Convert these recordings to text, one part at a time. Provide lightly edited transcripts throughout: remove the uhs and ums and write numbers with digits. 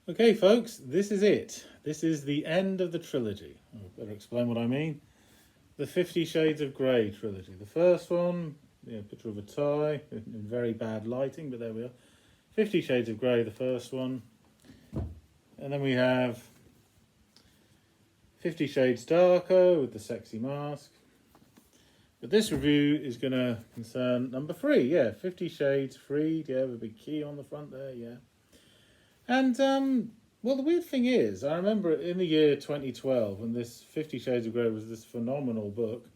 Okay, folks, this is it. This is the end of the trilogy. I better explain what I mean. The 50 Shades of Grey trilogy. The first one, picture of a tie in very bad lighting, but there we are. 50 Shades of Grey, the first one. And then we have 50 Shades Darker with the sexy mask. But this review is going to concern number 3, 50 Shades Freed, with a big key on the front there, And, well, the weird thing is, I remember in the year 2012, when this 50 Shades of Grey was this phenomenal book,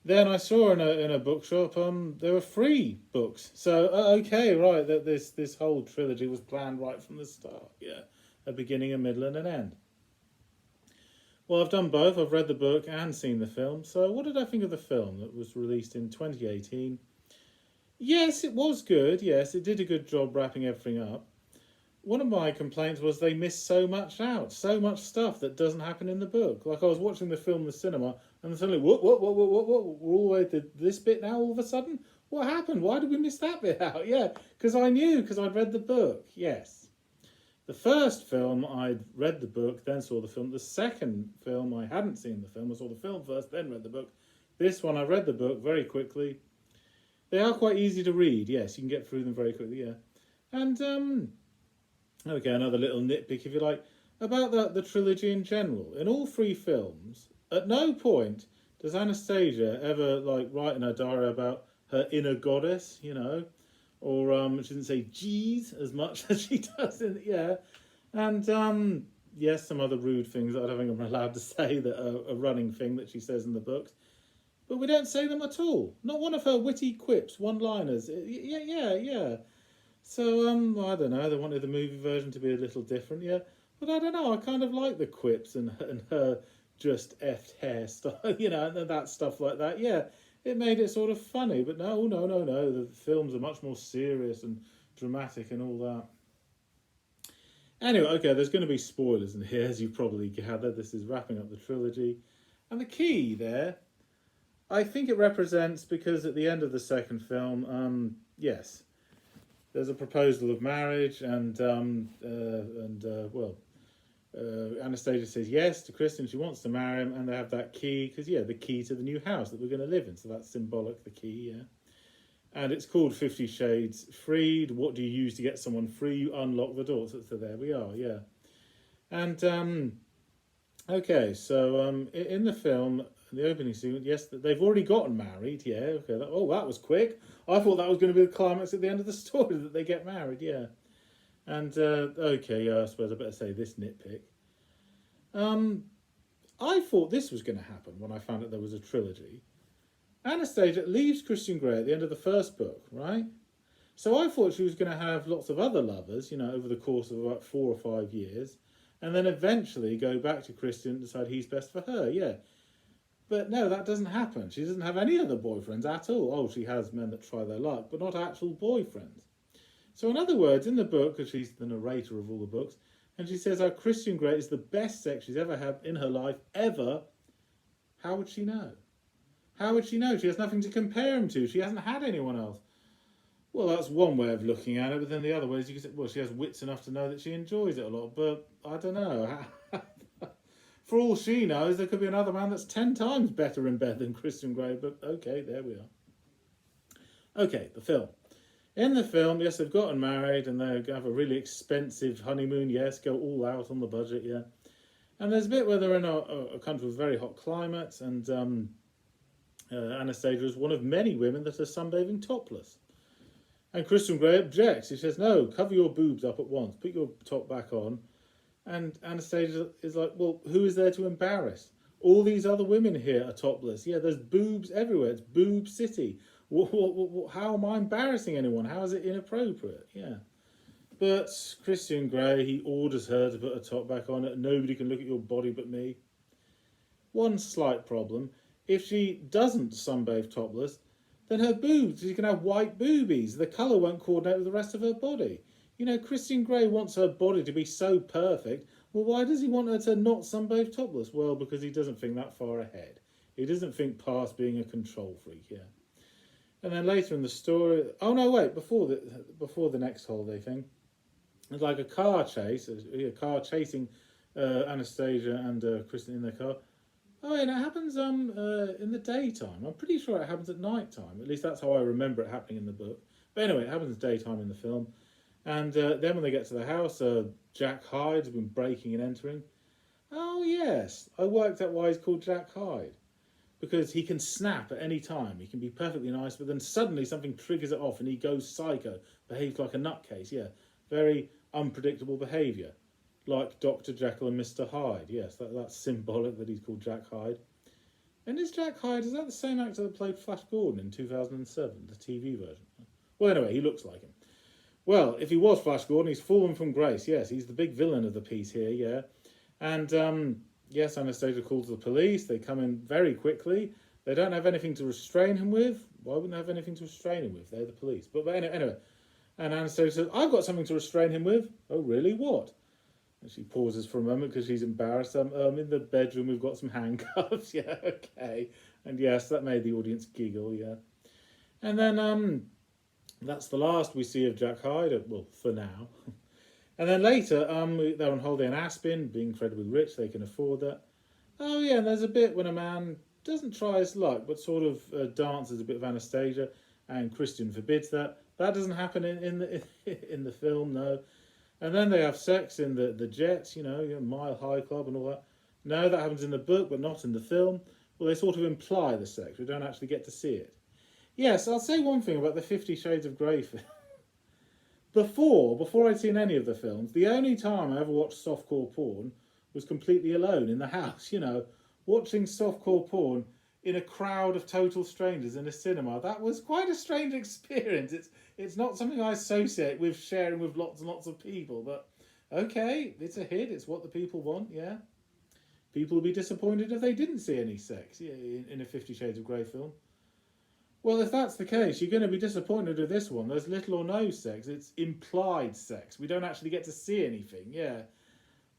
then I saw in a bookshop, there were free books. So, okay, right, that this whole trilogy was planned right from the start, a beginning, a middle, and an end. Well, I've done both. I've read the book and seen the film. So, what did I think of the film that was released in 2018? Yes, it was good. Yes, it did a good job wrapping everything up. One of my complaints was they missed so much out, so much stuff that doesn't happen in the book. Like I was watching the film in the cinema, and then suddenly, what, we're all the way to this bit now. All of a sudden, what happened? Why did we miss that bit out? Yeah, because I knew, because I'd read the book. Yes, the first film I'd read the book, then saw the film. The second film I hadn't seen the film. I saw the film first, then read the book. This one I read the book very quickly. They are quite easy to read. Yes, you can get through them very quickly. Yeah, and okay, another little nitpick, if you like, about the trilogy in general. In all 3 films, at no point does Anastasia ever write in her diary about her inner goddess, or she doesn't say "geez" as much as she does in and yes, some other rude things that I don't think I'm allowed to say that are a running thing that she says in the books, but we don't say them at all. Not one of her witty quips, one-liners. Yeah. So, I don't know, they wanted the movie version to be a little different, But I don't know, I kind of like the quips and her just effed hairstyle, and that stuff like that, It made it sort of funny, but no. The films are much more serious and dramatic and all that. Anyway, okay, there's going to be spoilers in here, as you probably gathered. This is wrapping up the trilogy. And the key there, I think it represents, because at the end of the second film, yes, there's a proposal of marriage, and Anastasia says yes to Kristen. She wants to marry him, and they have that key because the key to the new house that we're going to live in. So that's symbolic, the key, And it's called 50 Shades Freed. What do you use to get someone free? You unlock the door. So there we are, And okay, so in the film, the opening scene, yes, they've already gotten married, okay. That was quick. I thought that was going to be the climax at the end of the story, that they get married, And, okay, I suppose I better say this nitpick. I thought this was going to happen when I found out there was a trilogy. Anastasia leaves Christian Grey at the end of the first book, right? So I thought she was going to have lots of other lovers, over the course of about 4 or 5 years, and then eventually go back to Christian and decide he's best for her, But no, that doesn't happen. She doesn't have any other boyfriends at all. Oh, she has men that try their luck, but not actual boyfriends. So in other words, in the book, because she's the narrator of all the books, and she says how Christian Grey is the best sex she's ever had in her life, ever, how would she know? How would she know? She has nothing to compare him to. She hasn't had anyone else. Well, that's one way of looking at it, but then the other way is you can say, well, she has wits enough to know that she enjoys it a lot, but I don't know. For all she knows, there could be another man that's 10 times better in bed than Christian Grey, but okay, there we are. Okay, the film. In the film, yes, they've gotten married and they have a really expensive honeymoon, yes, go all out on the budget, And there's a bit where they're in a country with very hot climates, and Anastasia is one of many women that are sunbathing topless. And Christian Grey objects. He says, no, cover your boobs up at once, put your top back on. And Anastasia is like, well, who is there to embarrass? All these other women here are topless. There's boobs everywhere. It's boob city. How am I embarrassing anyone? How is it inappropriate? But Christian Grey, he orders her to put her top back on. Nobody can look at your body but me. One slight problem. If she doesn't sunbathe topless, then her boobs, she can have white boobies. The colour won't coordinate with the rest of her body. Christian Grey wants her body to be so perfect. Well, why does he want her to not sunbathe topless? Well, because he doesn't think that far ahead. He doesn't think past being a control freak, And then later in the story... Oh, no, wait, before the next holiday thing. It's like a car chase, a car chasing Anastasia and Kristen in their car. Oh, and it happens in the daytime. I'm pretty sure it happens at night time. At least that's how I remember it happening in the book. But anyway, it happens daytime in the film. And then when they get to the house, Jack Hyde has been breaking and entering. Oh yes, I worked out why he's called Jack Hyde. Because he can snap at any time. He can be perfectly nice, but then suddenly something triggers it off and he goes psycho, behaves like a nutcase. Yeah, very unpredictable behaviour. Like Dr. Jekyll and Mr. Hyde. Yes, that's symbolic that he's called Jack Hyde. And is Jack Hyde, is that the same actor that played Flash Gordon in 2007, the TV version? Well, anyway, he looks like him. Well, if he was Flash Gordon, he's fallen from grace. Yes, he's the big villain of the piece here, yeah. And, yes, Anastasia calls the police. They come in very quickly. They don't have anything to restrain him with. Why wouldn't they have anything to restrain him with? They're the police. But anyway. And Anastasia says, I've got something to restrain him with. Oh, really? What? And she pauses for a moment because she's embarrassed. In the bedroom, we've got some handcuffs. Yeah, okay. And yes, that made the audience giggle, yeah. And then that's the last we see of Jack Hyde, well, for now. And then later, they're on holiday in Aspen, being incredibly rich, they can afford that. Oh yeah, and there's a bit when a man doesn't try his luck, but sort of dances a bit of Anastasia, and Christian forbids that. That doesn't happen in the film, no. And then they have sex in the jets, Mile High Club and all that. No, that happens in the book, but not in the film. Well, they sort of imply the sex. We don't actually get to see it. Yes, I'll say one thing about the 50 Shades of Grey film. Before I'd seen any of the films, the only time I ever watched softcore porn was completely alone in the house, watching softcore porn in a crowd of total strangers in a cinema. That was quite a strange experience. It's not something I associate with sharing with lots and lots of people, but okay, it's a hit. It's what the people want, yeah. People will be disappointed if they didn't see any sex in a 50 Shades of Grey film. Well, if that's the case, you're going to be disappointed with this one. There's little or no sex. It's implied sex. We don't actually get to see anything, yeah.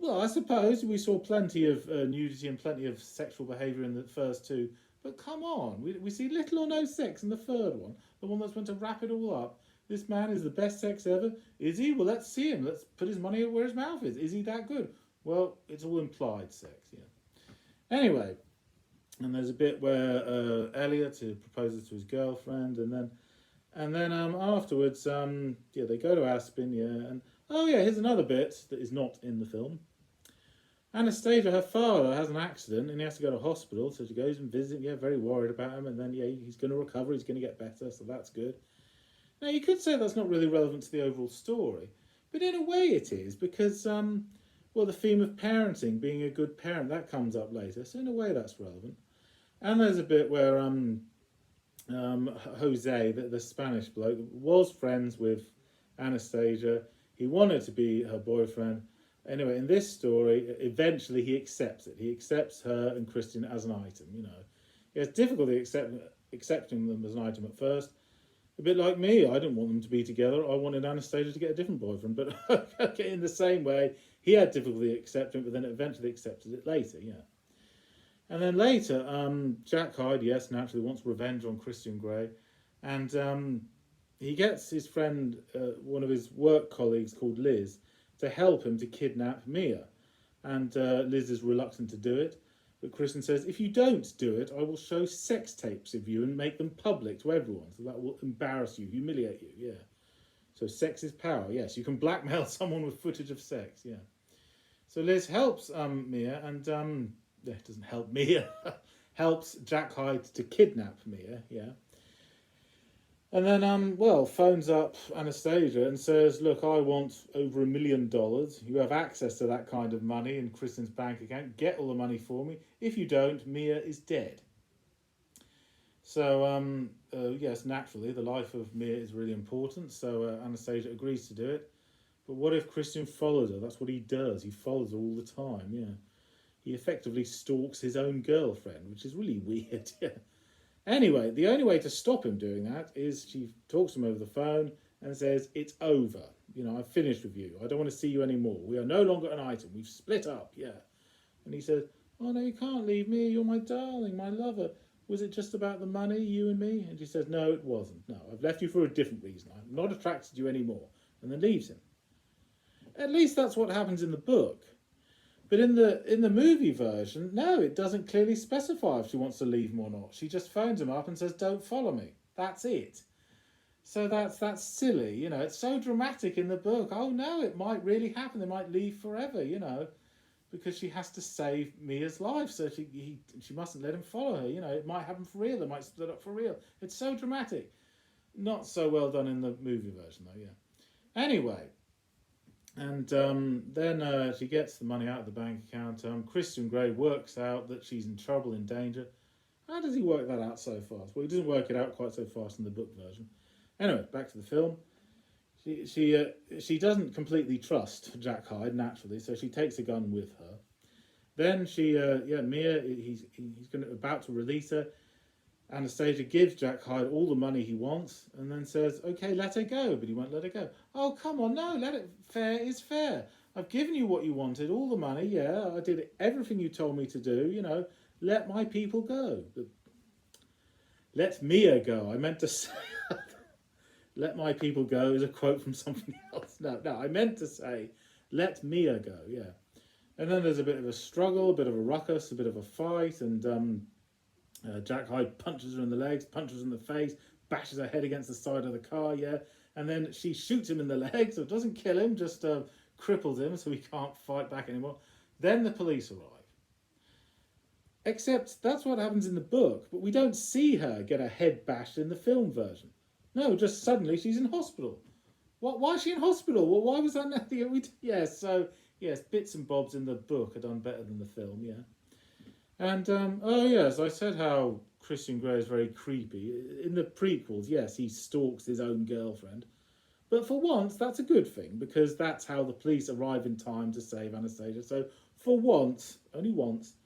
Well, I suppose we saw plenty of nudity and plenty of sexual behaviour in the first two. But come on, we see little or no sex in the third one. The one that's meant to wrap it all up. This man is the best sex ever. Is he? Well, let's see him. Let's put his money where his mouth is. Is he that good? Well, it's all implied sex, yeah. Anyway, and there's a bit where Elliot proposes to his girlfriend, and then afterwards, they go to Aspen, yeah, and here's another bit that is not in the film. Anastasia, her father, has an accident and he has to go to hospital, so she goes and visits him, very worried about him, and then, he's going to recover, he's going to get better, so that's good. Now, you could say that's not really relevant to the overall story, but in a way it is, because, the theme of parenting, being a good parent, that comes up later, so in a way that's relevant. And there's a bit where Jose, the Spanish bloke, was friends with Anastasia. He wanted to be her boyfriend. Anyway, in this story, eventually he accepts it. He accepts her and Christian as an item, He has difficulty accepting them as an item at first. A bit like me, I didn't want them to be together. I wanted Anastasia to get a different boyfriend. But okay, in the same way, he had difficulty accepting it, but then eventually accepted it later, yeah. And then later, Jack Hyde, yes, naturally wants revenge on Christian Grey. And he gets his friend, one of his work colleagues called Liz, to help him to kidnap Mia. And Liz is reluctant to do it. But Christian says, if you don't do it, I will show sex tapes of you and make them public to everyone. So that will embarrass you, humiliate you, yeah. So sex is power, yes. You can blackmail someone with footage of sex, yeah. So Liz helps Mia and... it doesn't help Mia, helps Jack Hyde to kidnap Mia, yeah. And then, phones up Anastasia and says, look, I want over $1 million. You have access to that kind of money in Kristen's bank account. Get all the money for me. If you don't, Mia is dead. So, yes, naturally, the life of Mia is really important. So Anastasia agrees to do it. But what if Christian follows her? That's what he does. He follows her all the time, yeah. He effectively stalks his own girlfriend, which is really weird. Anyway, the only way to stop him doing that is she talks to him over the phone and says, it's over. I've finished with you. I don't want to see you anymore. We are no longer an item. We've split up, yeah. And he says, oh, no, you can't leave me. You're my darling, my lover. Was it just about the money, you and me? And she says, no, it wasn't. No, I've left you for a different reason. I'm not attracted to you anymore. And then leaves him. At least that's what happens in the book. But in the movie version, no, it doesn't clearly specify if she wants to leave him or not. She just phones him up and says, "Don't follow me." That's it. So that's silly, you know. It's so dramatic in the book. Oh no, it might really happen. They might leave forever, you know, because she has to save Mia's life. So she mustn't let him follow her. You know, it might happen for real. They might split up for real. It's so dramatic. Not so well done in the movie version though. Yeah. Anyway. And then she gets the money out of the bank account. Christian Grey works out that she's in trouble, in danger. How does he work that out so fast? Well, he doesn't work it out quite so fast in the book version. Anyway, back to the film. She doesn't completely trust Jack Hyde, naturally, so she takes a gun with her. Then Mia, he's about to release her. Anastasia gives Jack Hyde all the money he wants and then says, "Okay, let her go," but he won't let her go. "Oh, come on, no, let it. Fair is fair. I've given you what you wanted, all the money, yeah. I did everything you told me to do, you know. Let my people go." Let Mia go. I meant to say, "Let my people go" is a quote from something else. No, I meant to say, "Let Mia go," yeah. And then there's a bit of a struggle, a bit of a ruckus, a bit of a fight, and Jack Hyde punches her in the legs, punches her in the face, bashes her head against the side of the car, yeah. And then she shoots him in the legs, so it doesn't kill him, just cripples him so he can't fight back anymore. Then the police arrive. Except that's what happens in the book, but we don't see her get her head bashed in the film version. No, just suddenly she's in hospital. Why is she in hospital? Well, why was that nothing? Yes, bits and bobs in the book are done better than the film, yeah. And, yes, I said how Christian Grey is very creepy. In the prequels, yes, he stalks his own girlfriend. But for once, that's a good thing, because that's how the police arrive in time to save Anastasia. So for once, only once,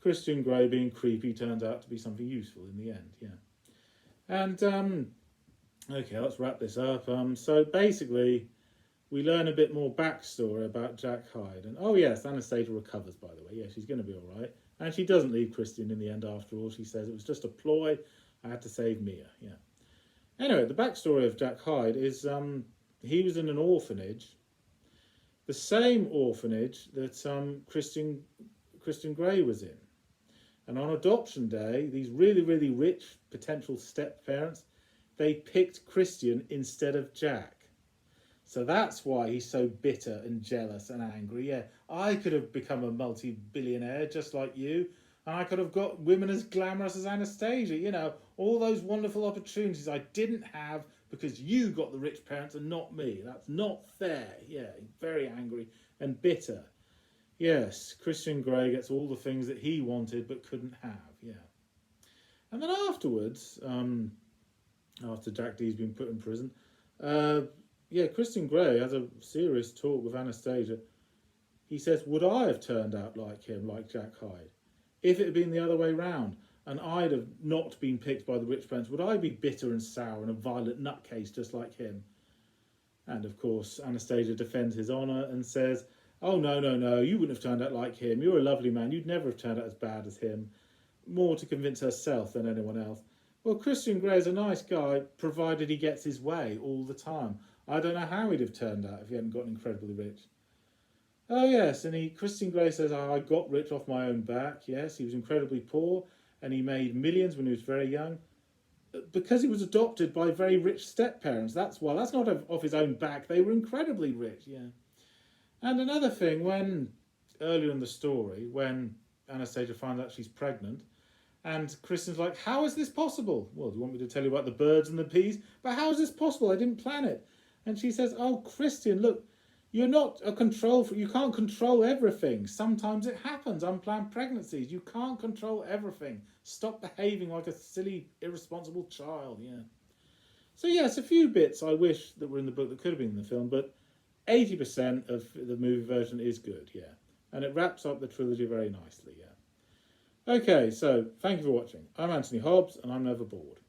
Christian Grey being creepy turned out to be something useful in the end, yeah. And, okay, let's wrap this up. So basically, we learn a bit more backstory about Jack Hyde. And, oh yes, Anastasia recovers, by the way. Yeah, she's going to be all right. And she doesn't leave Christian in the end after all. She says it was just a ploy. I had to save Mia, yeah. Anyway, the backstory of Jack Hyde is he was in an orphanage. The same orphanage that Christian Grey was in. And on adoption day, these really, really rich potential step-parents, they picked Christian instead of Jack. So that's why he's so bitter and jealous and angry. Yeah, I could have become a multi-billionaire just like you, and I could have got women as glamorous as Anastasia, you know, all those wonderful opportunities I didn't have because you got the rich parents and not me. That's not fair. Yeah, very angry and bitter. Yes, Christian Grey gets all the things that he wanted but couldn't have, yeah. And then afterwards, after Jack Dee's been put in prison, Christian Grey has a serious talk with Anastasia. He says, would I have turned out like him, like Jack Hyde? If it had been the other way round, and I'd have not been picked by the rich parents, would I be bitter and sour and a violent nutcase just like him? And of course, Anastasia defends his honour and says, "Oh, no, you wouldn't have turned out like him. You're a lovely man. You'd never have turned out as bad as him." More to convince herself than anyone else. Well, Christian Grey's a nice guy, provided he gets his way all the time. I don't know how he'd have turned out if he hadn't gotten incredibly rich. Oh, yes, and Christian Grey says, I got rich off my own back. Yes, he was incredibly poor, and he made millions when he was very young. Because he was adopted by very rich step-parents. That's why. That's not off his own back. They were incredibly rich, yeah. And another thing, earlier in the story, when Anastasia finds out she's pregnant, and Christian's like, how is this possible? Well, do you want me to tell you about the birds and the bees? But how is this possible? I didn't plan it. And she says, oh, Christian, look, you're not a you can't control everything. Sometimes it happens, unplanned pregnancies. You can't control everything. Stop behaving like a silly, irresponsible child, yeah. So yes, a few bits I wish that were in the book that could have been in the film, but 80% of the movie version is good, yeah. And it wraps up the trilogy very nicely, yeah. Okay, so thank you for watching. I'm Anthony Hobbs, and I'm never bored.